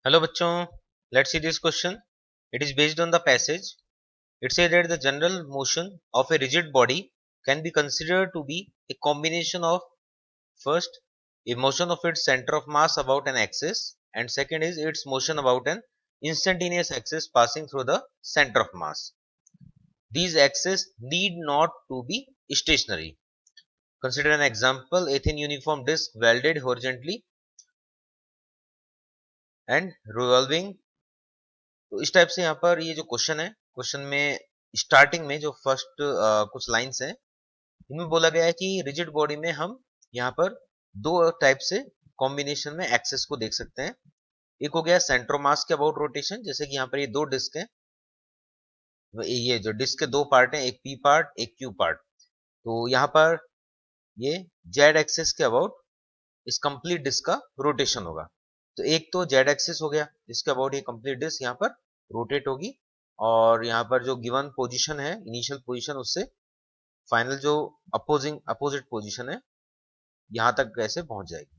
Hello bachchon, let's see this question. It is based on the passage. It says that the general motion of a rigid body can be considered to be a combination of first, a motion of its center of mass about an axis, and second is its motion about an instantaneous axis passing through the center of mass. These axes need not to be stationary. Consider an example, a thin uniform disk welded horizontally and revolving. तो इस type से यहाँ पर ये जो question है, question में starting में जो फर्स्ट कुछ लाइंस हैं, इनमें बोला गया है कि रिजिड बॉडी में हम यहाँ पर दो टाइप से कॉम्बिनेशन में एक्सेस को देख सकते हैं। एक हो गया सेंटर ऑफ मास के अबाउट रोटेशन, जैसे कि यहाँ पर ये दो डिस्क हैं, ये जो डिस्क के दो पार्ट हैं, एक पी पार्ट एक क्यू पार्ट। तो यहाँ पर ये जेड एक्सेस के अबाउट इस कंप्लीट डिस्क का रोटेशन होगा। तो एक तो जेड एक्सिस हो गया जिसके अबाउट ये कंप्लीट डिस्क यहाँ पर रोटेट होगी, और यहाँ पर जो गिवन पोजीशन है, इनिशियल पोजीशन, उससे फाइनल जो अपोजिट पोजीशन है यहाँ तक कैसे पहुंच जाएगी।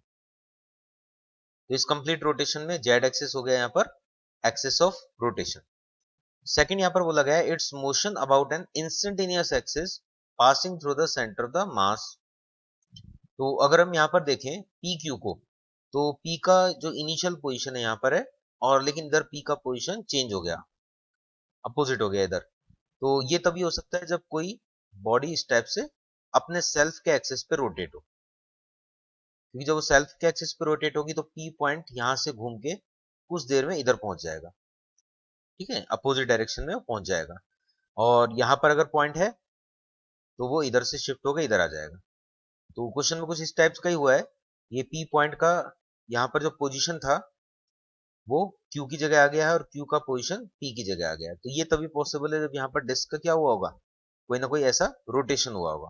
तो इस कंप्लीट रोटेशन में जेड एक्सिस हो गया यहाँ पर एक्सिस ऑफ रोटेशन। सेकंड यहाँ पर बोला गया है it's motion about an instantaneous axis passing through the centre of the mass. तो अगर हम यहाँ पर देखें पी क्यू को, तो पी का जो इनिशियल पोजीशन है यहाँ पर है, और लेकिन इधर पी का पोजीशन चेंज हो गया, अपोजिट हो गया इधर। तो ये तभी हो सकता है जब कोई बॉडी इस टाइप से अपने सेल्फ के एक्सिस पे रोटेट हो, क्योंकि जब वो सेल्फ के एक्सिस पे रोटेट होगी तो पी पॉइंट यहां से घूम के कुछ देर में इधर पहुंच जाएगा, ठीक है, अपोजिट डायरेक्शन में वो पहुंच जाएगा। और यहाँ पर अगर पॉइंट है तो वो इधर से शिफ्ट होकर इधर आ जाएगा। तो क्वेश्चन में कुछ इस टाइप का ही हुआ है। ये पी पॉइंट का यहाँ पर जो पोजीशन था वो क्यू की जगह आ गया है, और क्यू का पोजीशन पी की जगह आ गया है। तो ये तभी पॉसिबल है जब यहाँ पर डिस्क का क्या हुआ होगा, कोई ना कोई ऐसा रोटेशन हुआ होगा।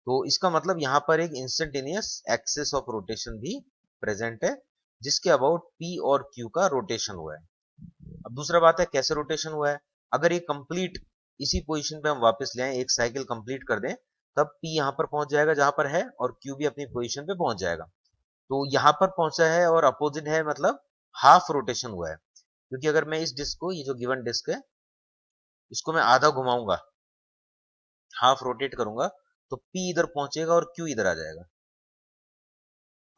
तो इसका मतलब यहाँ पर एक इंस्टेंटेनियस एक्सिस ऑफ रोटेशन भी प्रेजेंट है, जिसके अबाउट पी और क्यू का रोटेशन हुआ है। अब दूसरा बात है कैसे रोटेशन हुआ है। अगर ये कंप्लीट इसी पोजीशन पे हम वापस ले आए, एक साइकिल कंप्लीट कर दें, तब पी यहाँ पर पहुंच जाएगा जहां पर है, और क्यू भी अपनी पोजीशन पे पहुंच जाएगा। तो यहाँ पर पहुंचा है और अपोजिट है, मतलब हाफ रोटेशन हुआ है। क्योंकि अगर मैं इस डिस्क को, ये जो गिवन डिस्क है, इसको मैं आधा घुमाऊंगा, हाफ रोटेट करूंगा, तो पी इधर पहुंचेगा और क्यू इधर आ जाएगा।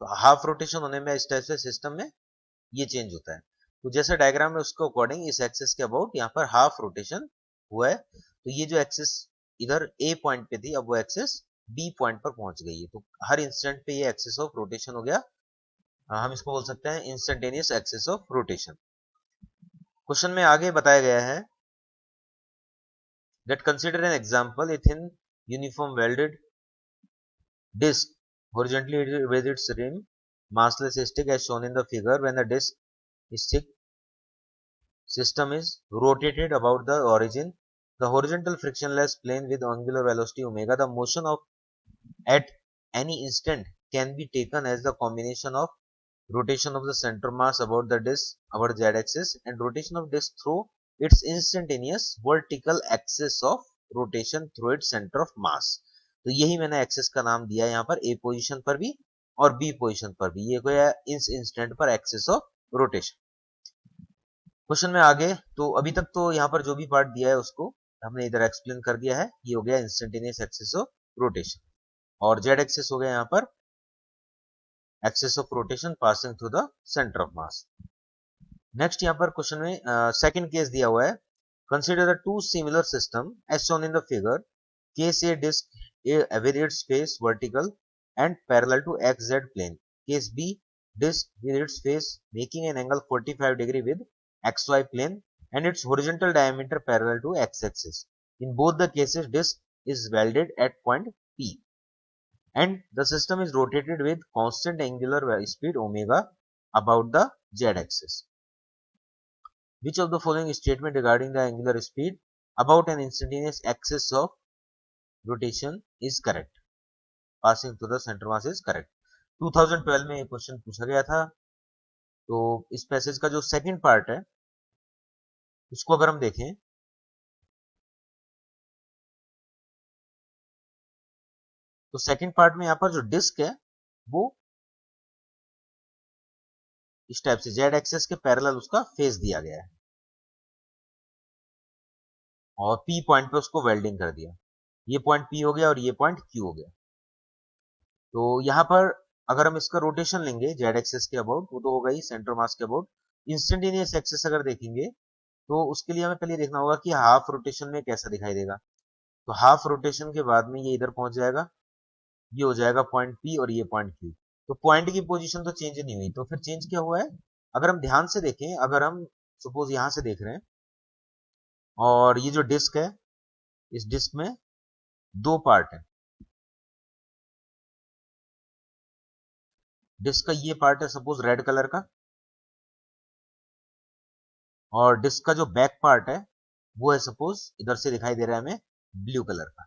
तो हाफ रोटेशन होने में इस टाइप से सिस्टम में ये चेंज होता है। तो जैसे डायग्राम में उसके अकॉर्डिंग इस एक्सिस के अबाउट यहाँ पर हाफ रोटेशन हुआ है। तो ये जो एक्सिस इधर ए पॉइंट पे थी, अब वो एक्सिस बी पॉइंट पर पहुंच गई है। तो हर इंस्टेंट पे ये एक्सिस ऑफ रोटेशन हो गया। हम इसको बोल सकते हैं instantaneous axis of rotation. Question में आगे बताया गया है that consider an example, a thin uniform welded disc horizontally with its rim massless stick as shown in the figure. When the disc stick system is rotated about the origin, the horizontal frictionless plane with angular velocity omega, the motion of at any instant can be taken as the combination of rotation of the center mass about the disk, our z-axis, and rotation of disk through its instantaneous vertical axis of rotation through its center of mass. तो यही मैंने axis का नाम दिया है यहाँ पर, ए position पर भी और बी पोजीशन पर भी, ये गया इस इंस्टेंट पर एक्सिस ऑफ रोटेशन। क्वेश्चन में आगे, तो अभी तक तो यहाँ पर जो भी पार्ट दिया है उसको हमने इधर एक्सप्लेन कर दिया है। ये हो गया इंस्टेंटेनियस एक्सिस ऑफ रोटेशन, और जेड एक्सिस हो गया यहाँ पर axis of rotation passing through the centre of mass. Next यहाँ पर क्वेश्चन में सेकंड केस दिया हुआ है, consider the two similar system as shown in the figure. Case a disc a with its face vertical and parallel to xz plane. Case B, disk with its face making an angle 45 degree with xy plane and its horizontal diameter parallel to x-axis. In both the cases, disk is welded at point P and the system is rotated with constant angular speed omega about the z-axis. Which of the following statement regarding the angular speed about an instantaneous axis of rotation is correct? Passing through the center mass is correct. 2012 में ये question पूछा गया था। तो इस passage का जो second part है उसको अगर हम देखें, तो सेकंड पार्ट में यहाँ पर जो डिस्क है वो इस टाइप से जेड एक्सेस के पैरेलल उसका फेस दिया गया है और पी पॉइंट पे उसको वेल्डिंग कर दिया। ये पॉइंट पी हो गया और ये पॉइंट क्यू हो गया। तो यहाँ पर अगर हम इसका रोटेशन लेंगे जेड एक्सेस के अबाउट, वो तो होगा ही सेंटर मास के अबाउट। इंस्टेंटेनियस एक्सेस अगर देखेंगे तो उसके लिए हमें पहले देखना होगा कि हाफ रोटेशन में कैसा दिखाई देगा। तो हाफ रोटेशन के बाद में ये इधर पहुंच जाएगा, ये हो जाएगा पॉइंट पी और ये पॉइंट क्यू। तो पॉइंट की पोजीशन तो चेंज नहीं हुई, तो फिर चेंज क्या हुआ है? अगर हम ध्यान से देखें, अगर हम सपोज यहां से देख रहे हैं और ये जो डिस्क है, इस डिस्क में दो पार्ट है। डिस्क का ये पार्ट है सपोज रेड कलर का, और डिस्क का जो बैक पार्ट है वो है सपोज इधर से दिखाई दे रहा है हमें ब्लू कलर का।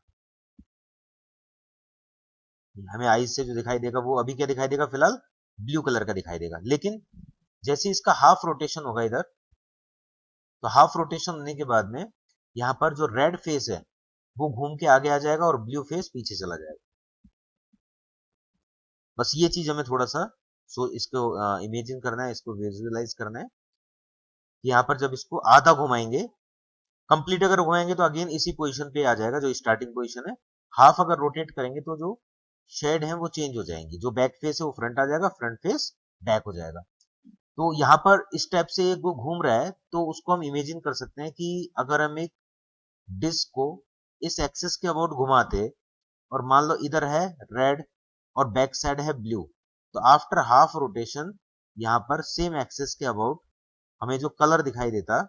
हमें आईज से जो दिखाई देगा वो अभी क्या दिखाई देगा? फिलहाल ब्लू कलर का दिखाई देगा। लेकिन जैसे इसका हाफ रोटेशन होगा इधर, तो हाफ रोटेशन होने के बाद में यहाँ पर जो रेड फेस है वो घूम के आगे आ जाएगा और ब्लू फेस पीछे चला जाएगा। बस ये चीज हमें थोड़ा सा इसको इमेजिन करना है, इसको विजुअलाइज करना है कि यहाँ पर जब इसको आधा घुमाएंगे, कंप्लीट अगर घुमाएंगे तो अगेन इसी पोजीशन पे आ जाएगा जो स्टार्टिंग पोजीशन है। हाफ अगर रोटेट करेंगे तो जो शेड है वो चेंज हो जाएंगी, जो बैक फेस है वो फ्रंट आ जाएगा, फ्रंट फेस बैक हो जाएगा। तो यहाँ पर इस टाइप से एक वो घूम रहा है, तो उसको हम इमेजिन कर सकते हैं कि अगर हम एक डिस्क को इस एक्सिस के अबाउट घुमाते और मान लो इधर है रेड और बैक साइड है ब्लू, तो आफ्टर हाफ रोटेशन यहाँ पर सेम एक्सिस के अबाउट हमें जो कलर दिखाई देता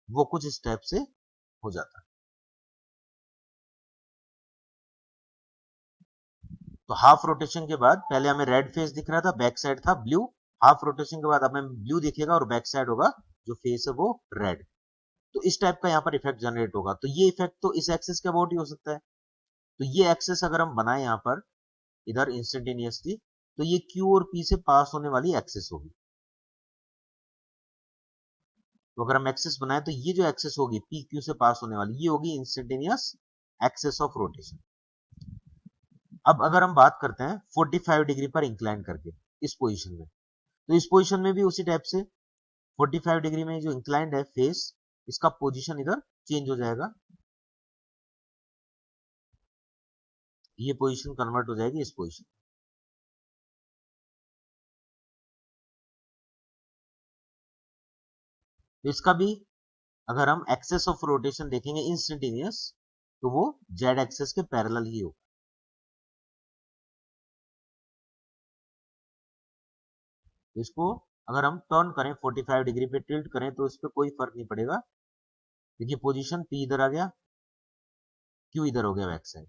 वो कुछ इस टाइप से हो जाता। तो हाफ रोटेशन के बाद पहले हमें रेड फेस दिख रहा था, बैक साइड था ब्लू। हाफ रोटेशन के बाद हमें ब्लू दिखेगा और बैक साइड होगा जो फेस है वो रेड। तो इस टाइप का यहाँ पर इफेक्ट जनरेट होगा। तो ये इफेक्ट तो इस एक्सेस के अबाउट ही हो सकता है। तो ये एक्सेस अगर हम बनाए यहाँ पर इधर इंस्टेंटेनियसली, तो ये क्यू और पी से पास होने वाली एक्सेस होगी। तो अगर हम एक्सेस बनाए तो ये जो एक्सेस होगी पी क्यू से पास होने वाली, ये होगी इंस्टेंटेनियस एक्सेस ऑफ रोटेशन। अब अगर हम बात करते हैं 45 डिग्री पर इंक्लाइन करके इस पोजीशन में, तो इस पोजीशन में भी उसी टाइप से 45 डिग्री में जो इंक्लाइंड है फेस, इसका पोजीशन इधर चेंज हो जाएगा। ये पोजीशन कन्वर्ट हो जाएगी इस पोजीशन। तो इसका भी अगर हम एक्सेस ऑफ रोटेशन देखेंगे इंस्टेंटेनियस, तो वो जेड एक्सेस के पैरेलल ही होगा। तो इसको अगर हम टर्न करें 45 डिग्री पे टिल्ट करें तो इस पर कोई फर्क नहीं पड़ेगा। देखिए पोजीशन पी इधर आ गया, क्यू इधर हो गया बैक साइड।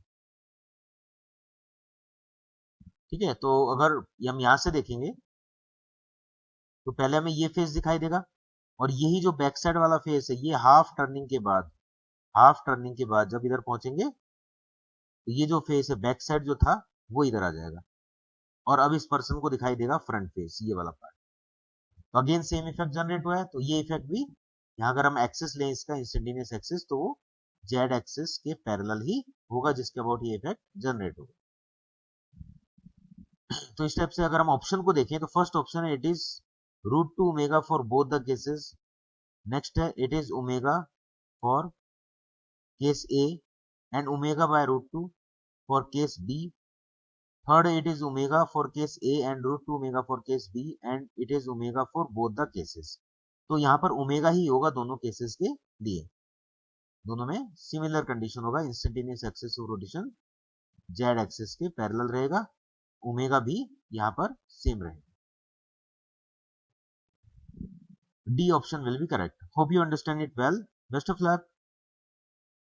ठीक है, तो अगर हम यहां से देखेंगे तो पहले हमें ये फेस दिखाई देगा, और यही जो बैक साइड वाला फेस है ये हाफ टर्निंग के बाद जब इधर पहुंचेंगे तो ये जो फेस है बैक साइड जो था वो इधर आ जाएगा, और अब इस पर्सन को दिखाई देगा फ्रंट फेस, ये वाला पार्ट। तो अगेन सेम इफेक्ट जनरेट हुआ है। तो ये इफेक्ट भी यहाँ अगर हम एक्सेस लें इसका इंस्टेंटेनियस एक्सेस, तो वो जेड एक्सेस के पैरेलल ही होगा जिसके अबाउट ये इफेक्ट जनरेट होगा। तो इस टाइप से अगर हम ऑप्शन को देखें तो फर्स्ट ऑप्शन है it is √2 omega for both the cases. Next है it is omega for case A and omega by √2 for case B. Third it is omega for case A and √2 omega for case B and it is omega for both the cases। तो यहाँ पर omega ही होगा दोनों cases के लिए, दोनों में similar condition होगा। Instantaneous axis of rotation Z axis के पैरेलल रहेगा, ओमेगा भी यहाँ पर सेम रहेगा। D option will be correct. Hope you understand it well. Best of luck.